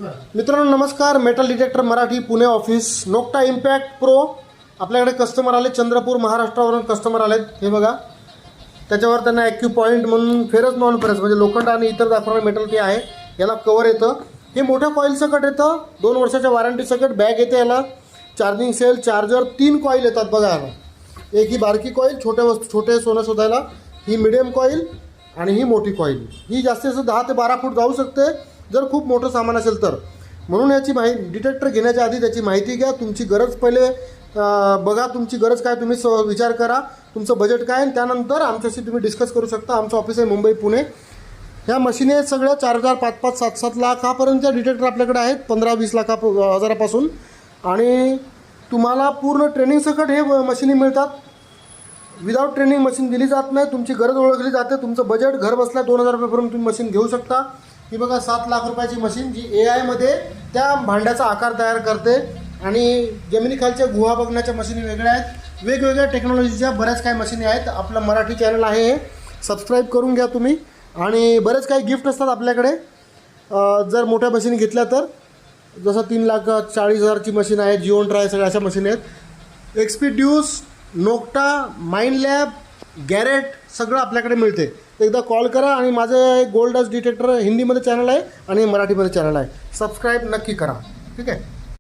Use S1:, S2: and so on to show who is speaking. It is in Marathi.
S1: मित्रांनो नमस्कार. Metal detector Marathi Pune office. Nokta Impact Pro आपल्याकडे कस्टमर आले, चंद्रपूर महाराष्ट्रावरून कस्टमर आलेत. हे बघा, त्याच्यावर त्यांना ॲक्यू पॉईंट म्हणून फेरस नॉन फेरस म्हणजे लोखंड आणि इतर दाखवणारे मेटल ते आहे. याला कवर येतं, हे मोठ्या कॉईल सकट येतं, 2 वर्षाच्या वॉरंटी सकट बॅग येते. याला चार्जिंग सेल, चार्जर, 3 कॉईल येतात. बघा याला एक ही बारकी कॉईल छोटे सोनं शोधायला, ही मिडियम कॉईल आणि ही मोठी कॉईल. ही जास्तीत जास्त 10 ते 12 फूट जाऊ शकते जर खूप मोठं सामान असेल तर. म्हणून याची डिटेक्टर घेण्याच्या आधी त्याची माहिती घ्या. तुमची गरज पहिले बघा, तुमची गरज काय तुम्ही विचार करा, तुमचं बजेट काय, आणि त्यानंतर आमच्याशी तुम्ही डिस्कस करू शकता. आमचं ऑफिस आहे मुंबई पुणे. ह्या मशीन आहेत सगळ्या 4,000, 5,000, 7,000 लाखापर्यंतच्या डिटेक्टर आपल्याकडे आहेत, 15-20 हजारापासून. आणि तुम्हाला पूर्ण ट्रेनिंग सकट हे मशीनी मिळतात. विदाऊट ट्रेनिंग मशीन दिली जात नाही. तुमची गरज ओळखली जाते. तुमचं बजेट घर बसल्या 2,000 रुपयेपर्यंत तुम्ही मशीन घेऊ शकता. ही बघा 7 लाख रुपयाची मशीन, जी AI मध्ये त्या भांड्याचा आकार तयार करते. आणि जमिनीखालच्या गुहा बघण्याच्या मशीनी वेगळ्या आहेत. वेगवेगळ्या टेक्नॉलॉजीच्या बऱ्याच काही मशीनी आहेत. आपलं मराठी चॅनल आहे, हे सबस्क्राईब करून घ्या तुम्ही. आणि बरेच काही गिफ्ट असतात आपल्याकडे जर मोठ्या मशीनी घेतल्या तर. जसं 3,40,000ची मशीन आहे, जिओन ट्राय, सगळ्या अशा मशीन आहेत. एक्सपीड्यूस, नोक्टा, माइंड लॅब, गॅरेट सगळं आपल्याकडे मिळते. एकदा कॉल करा. आणि माझं गोल्ड डस्ट डिटेक्टर हिंदीमध्ये चॅनल आहे आणि मराठीमध्ये चॅनल आहे. सबस्क्राईब नक्की करा. ठीक आहे.